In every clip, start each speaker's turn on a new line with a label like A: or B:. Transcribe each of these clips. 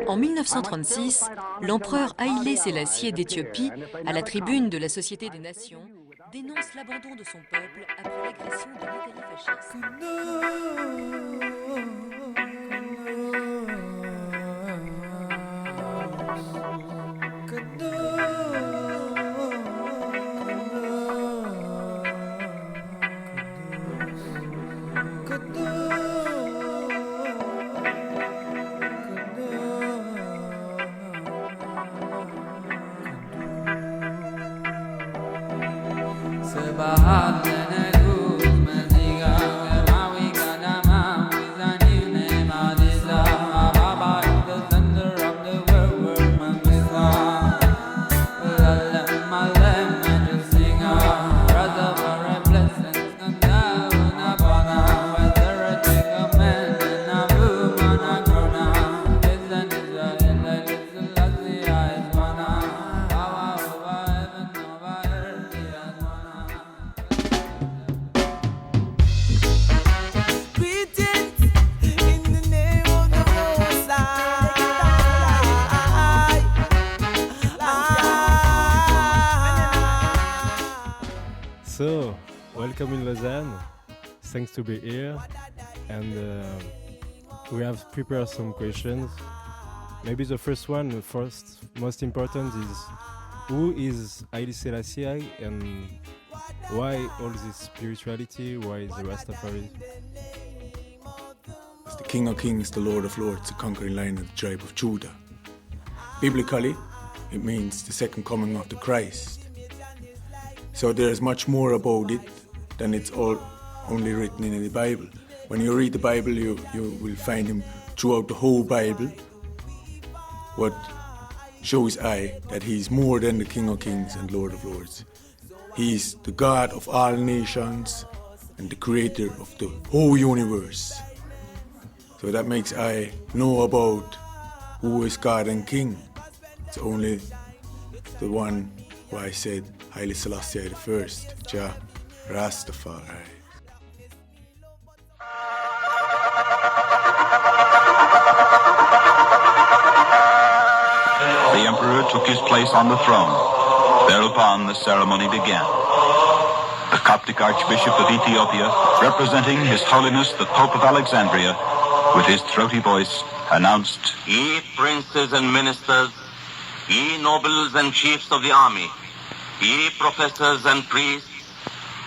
A: En 1936, l'empereur Haïlé Selassie d'Éthiopie, à la tribune de la Société des Nations, dénonce l'abandon de son peuple après l'agression de l'Italie fasciste.
B: So, welcome in Lausanne. Thanks to be here. And we have prepared some questions. Maybe the first one, most important is, who is Haile Selassie and why all this spirituality? Why is the Rastafari?
C: It's the King of Kings, the Lord of Lords, the conquering lion of the tribe of Judah. Biblically, it means the second coming of the Christ. So there's much more about it than it's all only written in the Bible. When you read the Bible, you will find him throughout the whole Bible. What shows that he's more than the King of Kings and Lord of Lords. He's the God of all nations and the creator of the whole universe. So that makes I know about who is God and King. It's only the one who I said, Haile Selassie the First, Jah, Rastafari.
D: The emperor took his place on the throne. Thereupon the ceremony began. The Coptic Archbishop of Ethiopia, representing His Holiness the Pope of Alexandria, with his throaty voice, announced,
E: "Ye princes and ministers, ye nobles and chiefs of the army, ye professors and priests,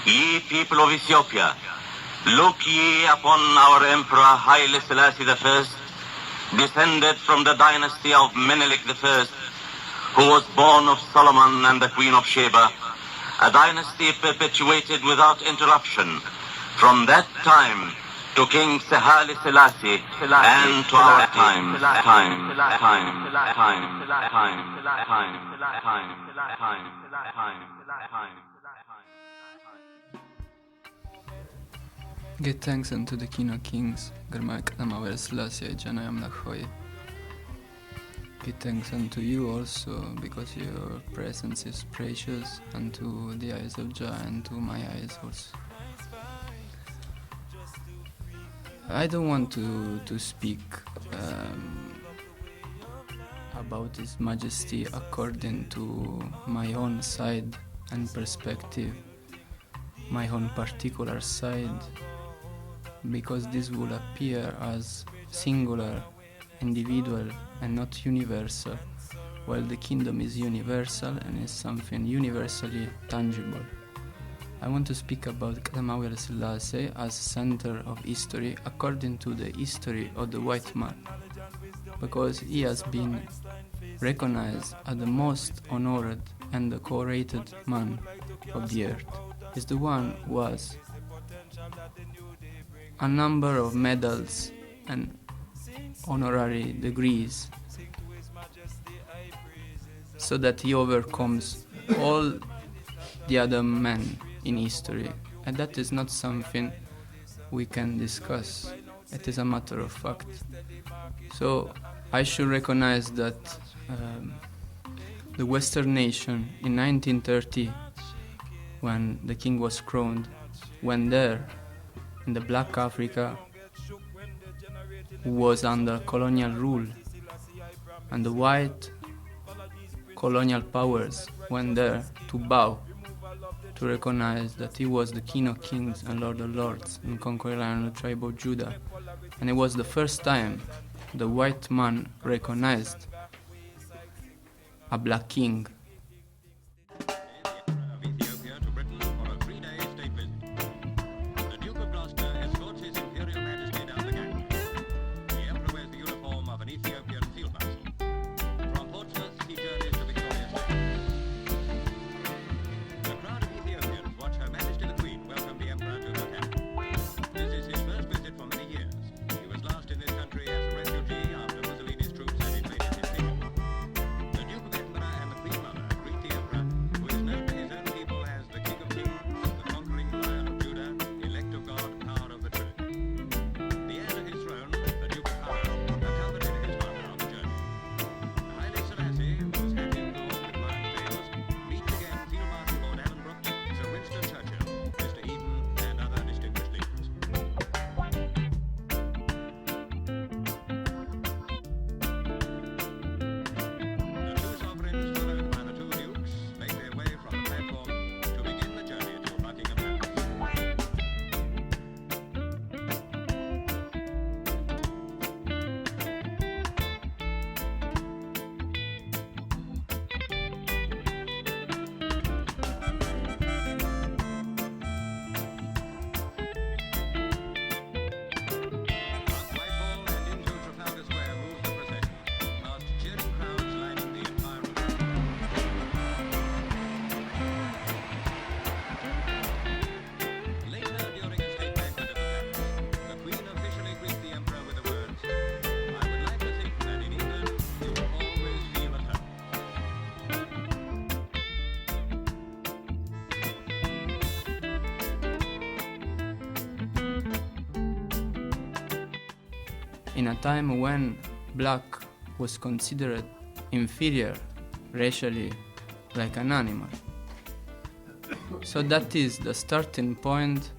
E: ye people of Ethiopia, look ye upon our Emperor Haile Selassie I, descended from the dynasty of Menelik I, who was born of Solomon and the Queen of Sheba, a dynasty perpetuated without interruption from that time to King Haile Selassie and to our time.
F: Give thanks unto the King of Kings, Garmak Selassie, Jana Amlach Hoy. Give thanks unto you also, because your presence is precious unto the eyes of Jah and to my eyes also. I don't want to speak about His Majesty according to my own side and perspective, my own particular side, because this will appear as singular, individual, and not universal, while the kingdom is universal and is something universally tangible. I want to speak about Haile Selassie as center of history according to the history of the white man, because he has been recognized as the most honored and decorated man of the earth. He's the one who has a number of medals and honorary degrees, so that he overcomes all the other men in history, and that is not something we can discuss. It is a matter of fact. So I should recognize that the Western nation in 1930, when the king was crowned, went there in the Black Africa who was under colonial rule, and the white colonial powers went there to bow, to recognize that he was the King of Kings and Lord of Lords and conqueror of the tribe of Judah. And it was the first time the white man recognized a black king.
D: Ethiopia to Britain for a 3-day state visit. The Duke of Gloucester escorts His Imperial Majesty down the gang. The Emperor wears the uniform of an Ethiopian field marshal. From Portsmouth, he journeys to Victoria Station. A crowd of Ethiopians watch Her Majesty the Queen welcome the Emperor to her capital. This is his first visit for many years. He was last in this country as a refugee after Mussolini's troops had invaded his kingdom. The Duke of Edinburgh and the Queen Mother greet the Emperor, who is known to his own people as the King of Kings, the conquering Lion of Judah, elect of God, power of the Trinity. The heir to his throne, the Duke of Hara, accompanied his father on the journey. Haile Selassie, whose hat is adorned with lion tails, meets again Field Marshal Lord Ellenbrook, Sir Winston Churchill, Mr. Eden, and other distinguished leaders. The two sovereigns, followed by the two dukes, make their way from the platform to begin the journey to Buckingham Palace. Past Whitehall and into Trafalgar Square moves the procession, past cheering crowds lining the entire route. Later, during a state banquet at the palace, the Queen officially greets the Emperor with the words, "I would like to think that in England you will always feel at home."
F: In a time when black was considered inferior racially, like an animal. So that is the starting point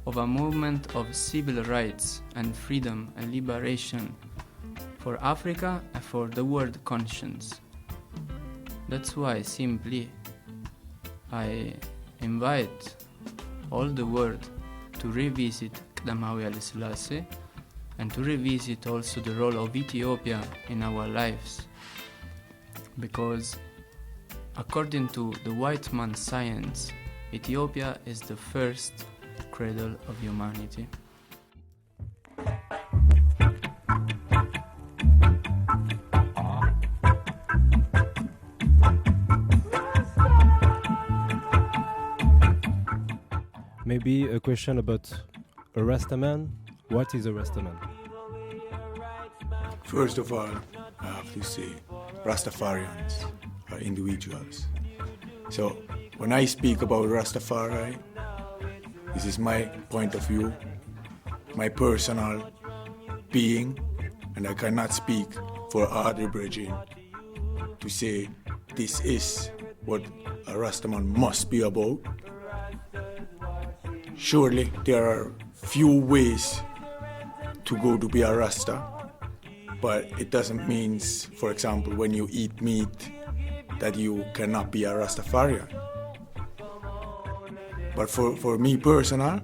F: of a movement of civil rights and freedom and liberation for Africa and for the world conscience. That's why simply I invite all the world to revisit Qadamawi Haile Selassie and to revisit also the role of Ethiopia in our lives. Because according to the white man's science, Ethiopia is the first cradle of humanity.
B: Maybe a question about a Rastaman. What is a Rastaman?
C: First of all, I have to say, Rastafarians are individuals. So when I speak about Rastafari, this is my point of view, my personal being, and I cannot speak for other brethren to say this is what a Rastaman must be about. Surely there are few ways to go to be a Rasta, but it doesn't mean, for example, when you eat meat, that you cannot be a Rastafarian. But for me personal,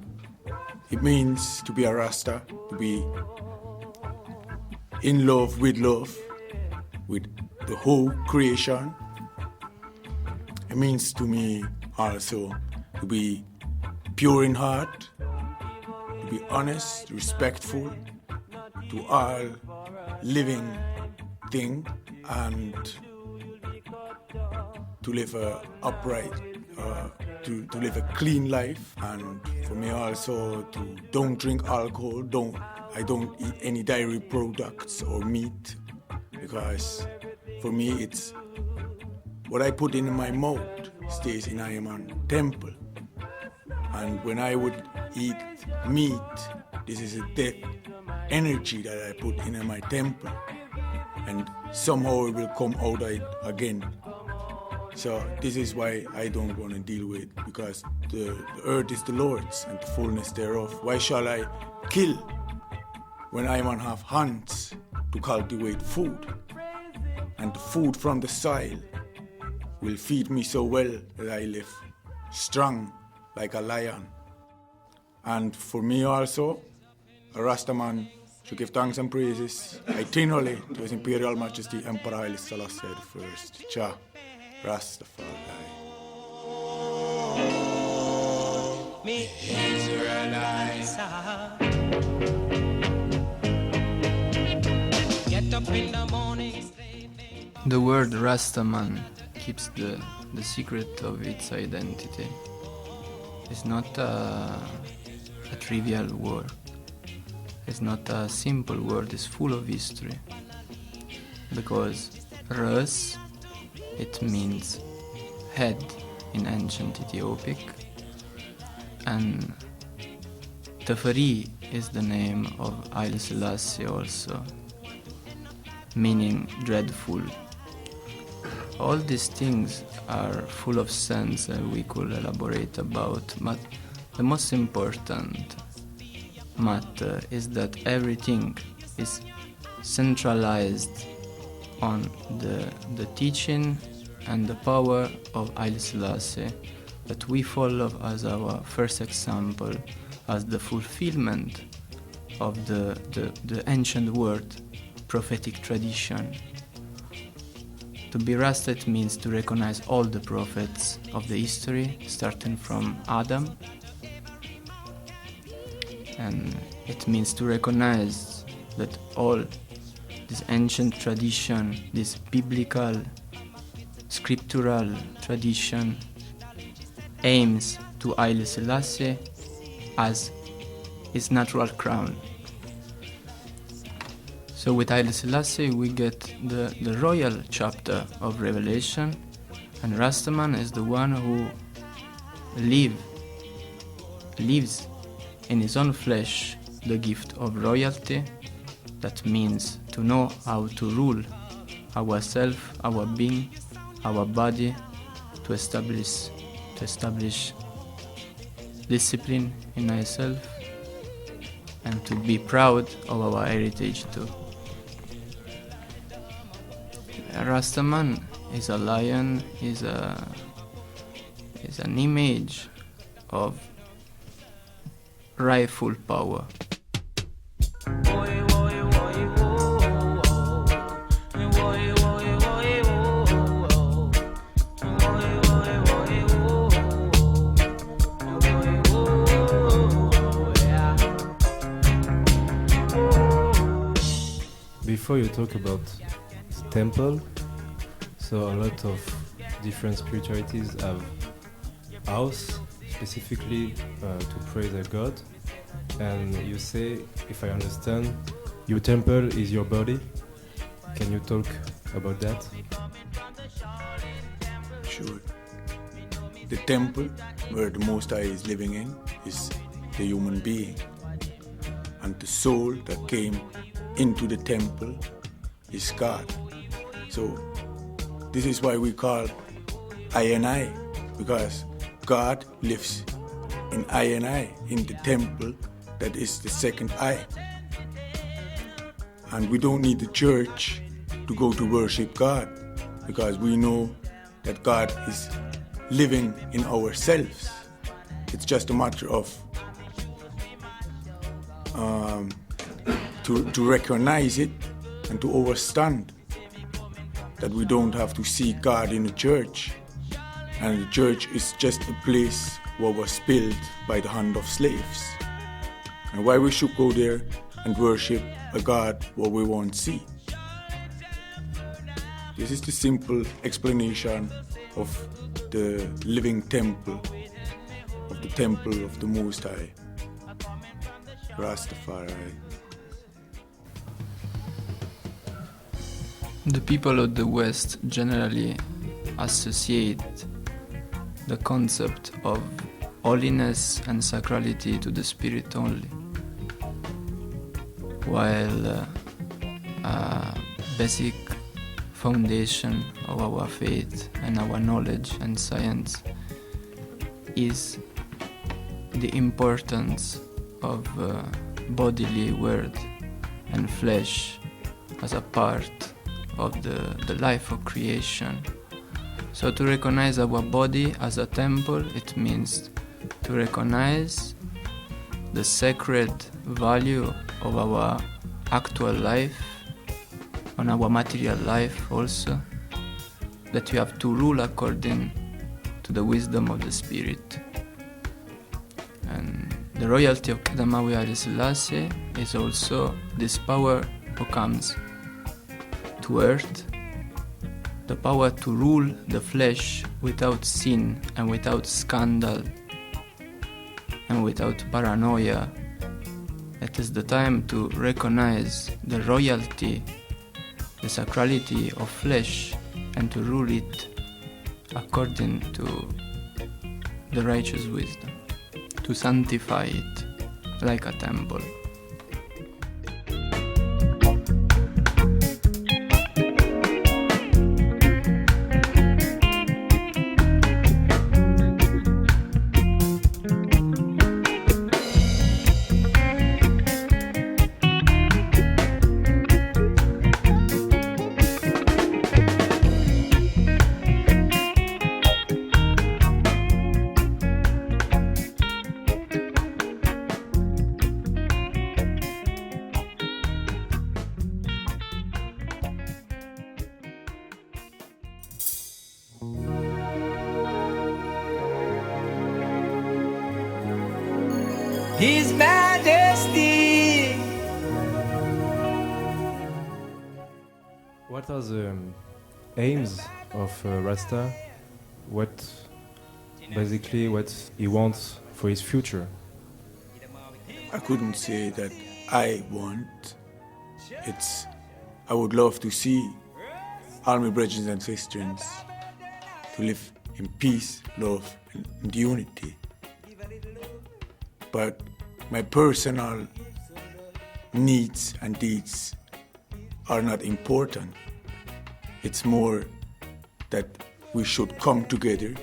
C: it means to be a Rasta, to be in love with the whole creation. It means to me also to be pure in heart, to be honest, respectful to all living thing, and to live a upright, to live a clean life. And for me also to don't drink alcohol, I don't eat any dairy products or meat, because for me it's what I put in my mouth stays in I am a temple. And when I would eat meat, this is a death energy that I put in my temple, and somehow it will come out of it again. So this is why I don't want to deal with, because the earth is the Lord's and the fullness thereof. Why shall I kill when I man have hands to cultivate food? And the food from the soil will feed me so well that I live strong like a lion. And for me also, a Rastaman should give thanks and praises eternally to His Imperial Majesty Emperor Haile Selassie I. Jah, Rastafari.
F: The word Rastaman keeps the secret of its identity. It's not a trivial word. It's not a simple word. It's full of history. Because Ras, it means head in ancient Ethiopic, and RastafarI is the name of Haile Selassie also, meaning dreadful. All these things are full of sense and we could elaborate about, but the most important matter is that everything is centralized on the teaching and the power of Haile Selassie that we follow as our first example, as the fulfillment of the ancient word prophetic tradition. To be Rasta, it means to recognize all the prophets of the history, starting from Adam. And it means to recognize that all this ancient tradition, this biblical, scriptural tradition, aims to Haile Selassie as his natural crown. So with Haile Selassie we get the royal chapter of Revelation, and Rastaman is the one who lives in his own flesh the gift of royalty. That means to know how to rule ourselves, our being, our body, to establish discipline in ourselves, and to be proud of our heritage too. A Rastaman is a lion, is an image of rightful power.
B: Before you talk about the temple, so a lot of different spiritualities have house specifically to praise their God, and you say, if I understand, your temple is your body. Can you talk about that?
C: Sure. The temple where the Most High is living in is the human being, and the soul that came into the temple is God. So this is why we call I and I, because God lives in I and I, in the temple that is the second eye. And we don't need the church to go to worship God, because we know that God is living in ourselves. It's just a matter of to recognize it and to understand that we don't have to seek God in the church, and the church is just a place what was built by the hand of slaves, and why we should go there and worship a God what we won't see. This is the simple explanation of the living temple, of the temple of the Most High, Rastafari.
F: The people of the West generally associate the concept of holiness and sacrality to the spirit only, while a basic foundation of our faith and our knowledge and science is the importance of bodily world and flesh as a part of the life of creation. So to recognize our body as a temple, it means to recognize the sacred value of our actual life, on our material life also, that we have to rule according to the wisdom of the Spirit. And the royalty of Kedamawi Selassie is also this power who comes to earth, the power to rule the flesh without sin and without scandal and without paranoia. It is the time to recognize the royalty, the sacrality of flesh, and to rule it according to the righteous wisdom, to sanctify it like a temple.
G: His Majesty.
B: What are the aims of Rasta? What he wants for his future?
C: I couldn't say that I want. I would love to see all my brothers and sisters to live in peace, love, and unity. But my personal needs and deeds are not important. It's more that we should come together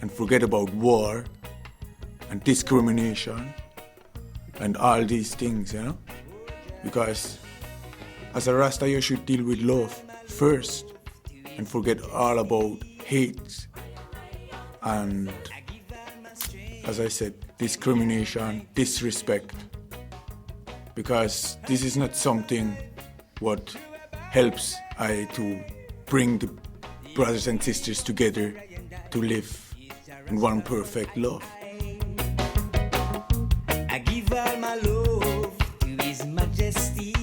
C: and forget about war and discrimination and all these things, you know? Because as a Rasta, you should deal with love first and forget all about hate and, as I said, discrimination, disrespect. Because this is not something what helps I to bring the brothers and sisters together to live in one perfect love.
G: I give all my love to His Majesty.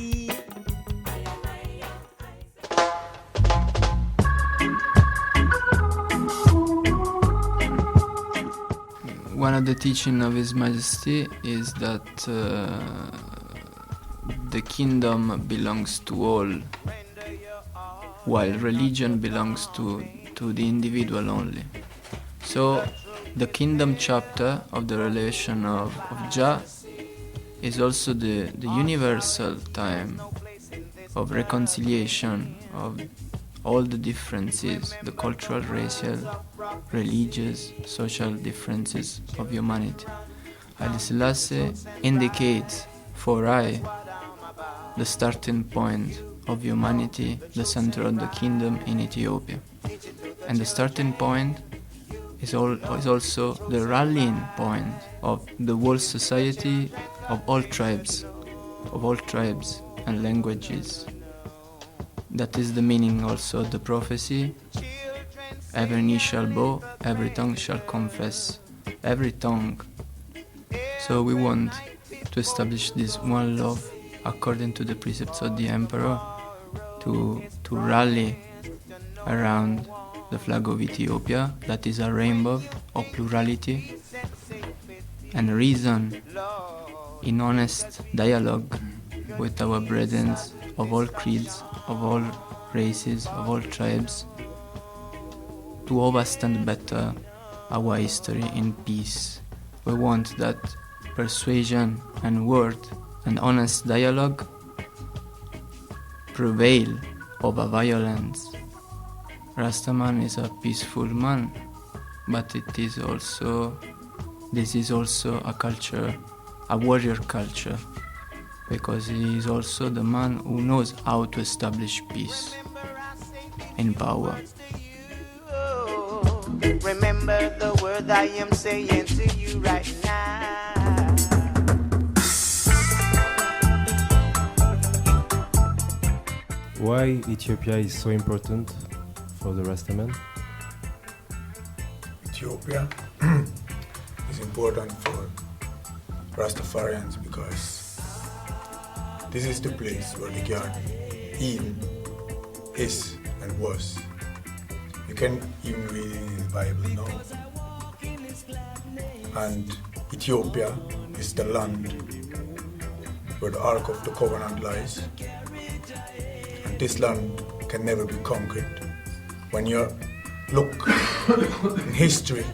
F: One of the teachings of His Majesty is that the kingdom belongs to all, while religion belongs to the individual only. So the kingdom chapter of the relation of Jah is also the universal time of reconciliation of all the differences, the cultural, racial, religious, social differences of humanity. Haile Selassie indicates for I the starting point of humanity, the center of the kingdom in Ethiopia. And the starting point is also the rallying point of the whole society of all tribes and languages. That is the meaning also of the prophecy. Every knee shall bow, every tongue shall confess, every tongue. So we want to establish this one love according to the precepts of the Emperor, to rally around the flag of Ethiopia, that is a rainbow of plurality, and reason in honest dialogue with our brethren of all creeds, of all races, of all tribes, to understand better our history in peace. We want that persuasion and word and honest dialogue prevail of a violence. Rastaman is a peaceful man, but this is also a culture, a warrior culture, because he is also the man who knows how to establish peace and power.
G: Remember the word I am saying to you right now.
B: Why Ethiopia is so important for the Rastaman?
C: Ethiopia is important for Rastafarians because this is the place where the garden Eden is and was. You can even read it in the Bible now. And Ethiopia is the land where the Ark of the Covenant lies. And this land can never be conquered. When you look in history,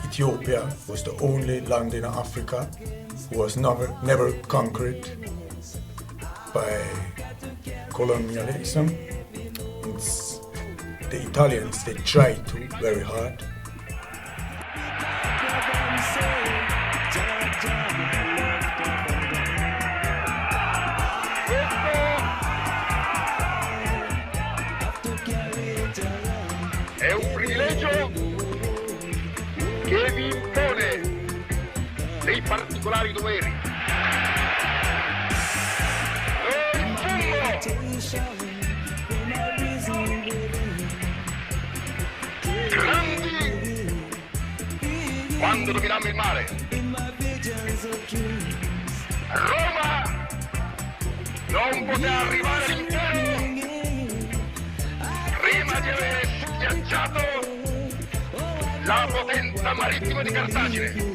C: Ethiopia was the only land in Africa who was never conquered by colonialism. The Italians, they tried to very hard.
H: È un privilegio che vi impone dei particolari doveri. Grandi quando dominammo il mare. Roma non poteva arrivare all'impero prima di aver schiacciato la potenza marittima di Cartagine.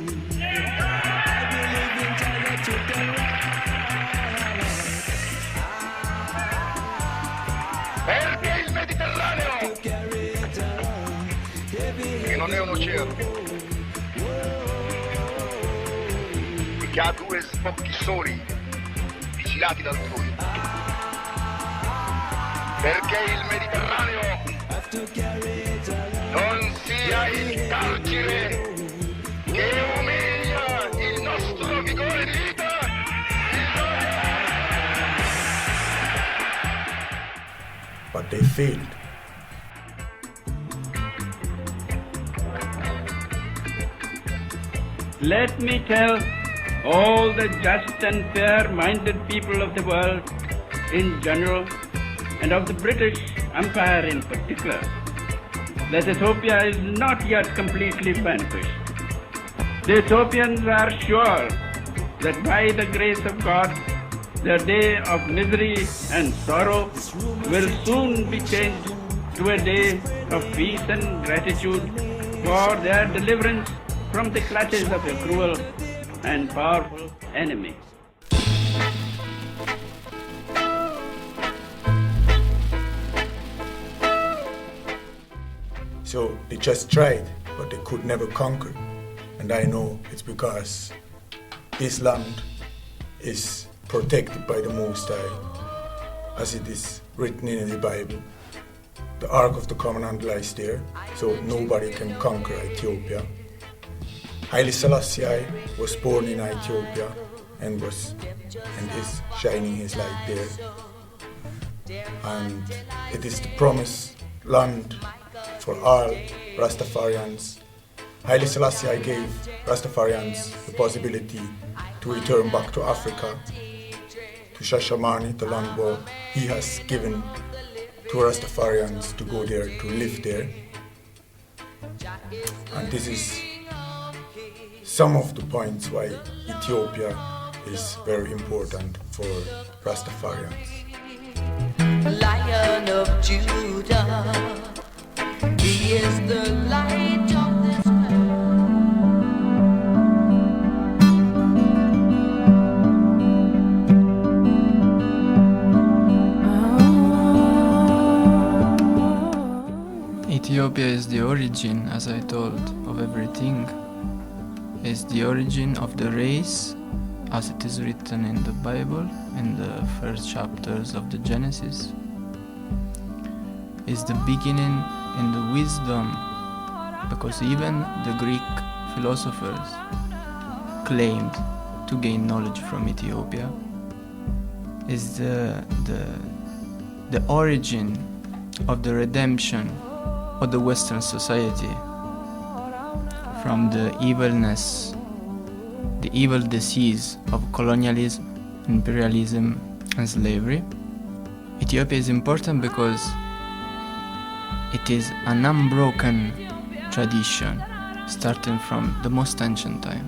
H: Perché il Mediterraneo, che non è un oceano, e che ha due sbocchi soli, vigilati da altrui. Perché il Mediterraneo non sia il carcere che umilia il nostro vigore di vita.
C: But they failed.
I: Let me tell all the just and fair-minded people of the world in general, and of the British Empire in particular, that Ethiopia is not yet completely vanquished. The Ethiopians are sure that by the grace of God, their day of misery and sorrow will soon be changed to a day of peace and gratitude for their deliverance from the clutches of a cruel and powerful enemy.
C: So they just tried, but they could never conquer. And I know it's because this land is protected by the Most High, as it is written in the Bible. The Ark of the Covenant lies there, so nobody can conquer Ethiopia. Selassie was born in Ethiopia and is shining his light there. And it is the promised land for all Rastafarians. Haile Selassie gave Rastafarians the possibility to return back to Africa, to Shashamane, the land where he has given to Rastafarians to go there, to live there. And this is some of the points why Ethiopia is very important for Rastafarians.
G: Lion of Judah, he is the light of this
F: Ethiopia is the origin, as I told, of everything. Is the origin of the race, as it is written in the Bible, in the first chapters of the Genesis. is the beginning in the wisdom, because even the Greek philosophers claimed to gain knowledge from Ethiopia, is the origin of the redemption of the Western society from the evilness, the evil disease of colonialism, imperialism, and slavery. Ethiopia is important because it is an unbroken tradition starting from the most ancient time,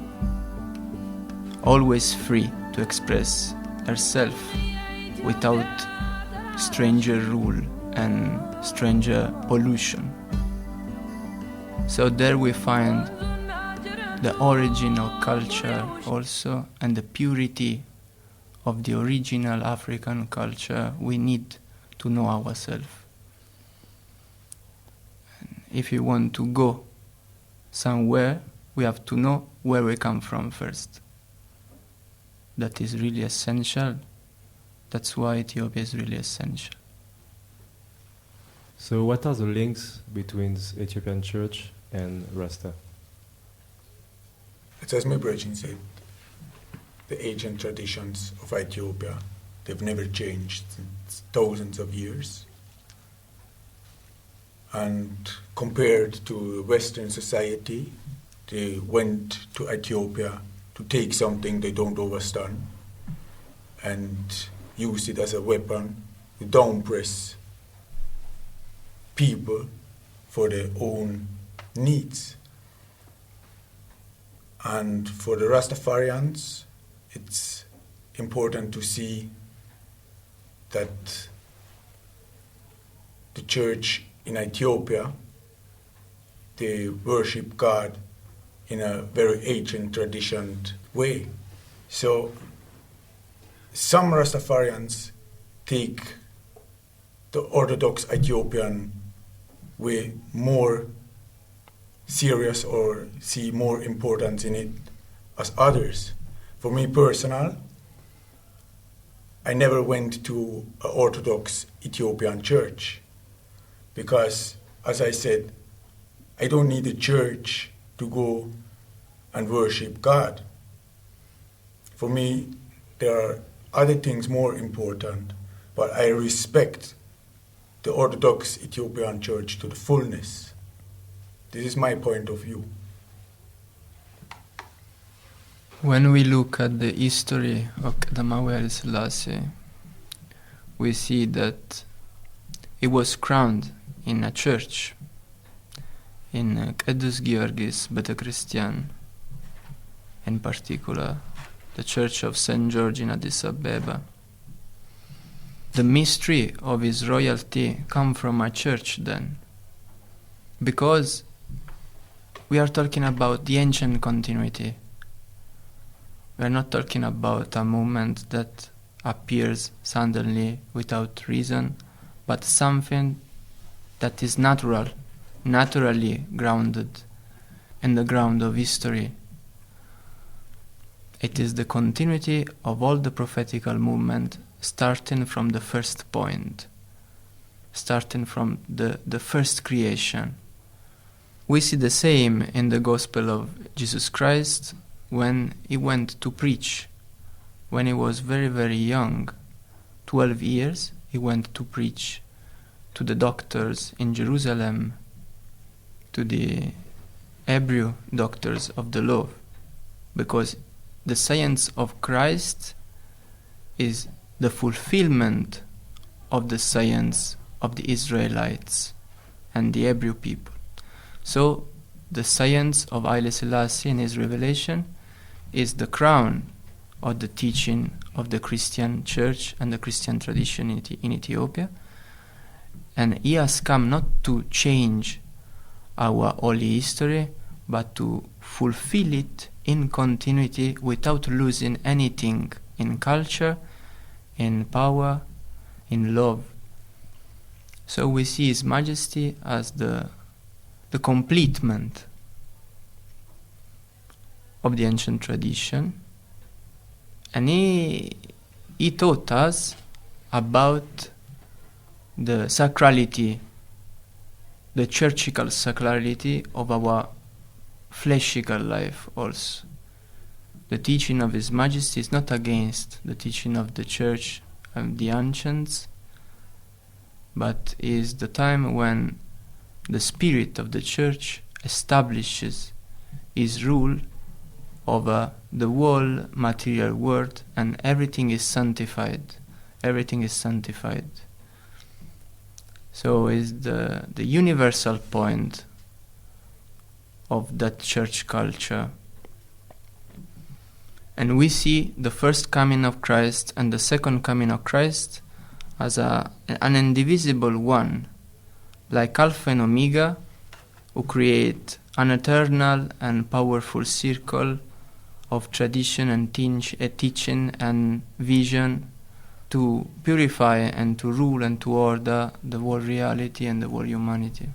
F: always free to express herself without stranger rule and stranger pollution. So there we find the origin of culture also, and the purity of the original African culture. We need to know ourselves. If you want to go somewhere, we have to know where we come from first. That is really essential. That's why Ethiopia is really essential.
B: So what are the links between the Ethiopian church and Rasta?
C: It's as my brethren said, the ancient traditions of Ethiopia, they've never changed since thousands of years. And compared to Western society, they went to Ethiopia to take something they don't understand and use it as a weapon to downpress people for their own needs. And for the Rastafarians, it's important to see that the church in Ethiopia, they worship God in a very ancient tradition way. So some Rastafarians take the Orthodox Ethiopian way more serious or see more importance in it as others. For me personal, I never went to an Orthodox Ethiopian church because, as I said, I don't need a church to go and worship God. For me, there are other things more important, but I respect the Orthodox Ethiopian church to the fullness. This is my point of view.
F: When we look at the history of Kadamawi Selassie, we see that he was crowned in a church, in Qedus Georgis Beta Christian, in particular, the Church of St. George in Addis Ababa. The mystery of his royalty come from a church then, because we are talking about the ancient continuity. We are not talking about a movement that appears suddenly without reason, but something that is natural, naturally grounded in the ground of history. It is the continuity of all the prophetical movement, starting from the first point, starting from the first creation. We see the same in the Gospel of Jesus Christ when he went to preach. When he was very, very young, 12 years, he went to preach to the doctors in Jerusalem, to the Hebrew doctors of the law, because the science of Christ is the fulfillment of the science of the Israelites and the Hebrew people. So the science of Haile Selassie in his revelation is the crown of the teaching of the Christian church and the Christian tradition in Ethiopia. And he has come not to change our holy history, but to fulfill it in continuity without losing anything in culture, in power, in love. So we see His Majesty as the completement of the ancient tradition, and he taught us about the sacrality the churchical sacrality of our fleshical life also. The teaching of His Majesty is not against the teaching of the Church and the ancients, but is the time when the spirit of the Church establishes His rule over the whole material world, and everything is sanctified. Everything is sanctified. So is the universal point of that church culture. And we see the first coming of Christ and the second coming of Christ as an indivisible one, like Alpha and Omega, who create an eternal and powerful circle of tradition and teaching and vision to purify and to rule and to order the world reality and the world humanity.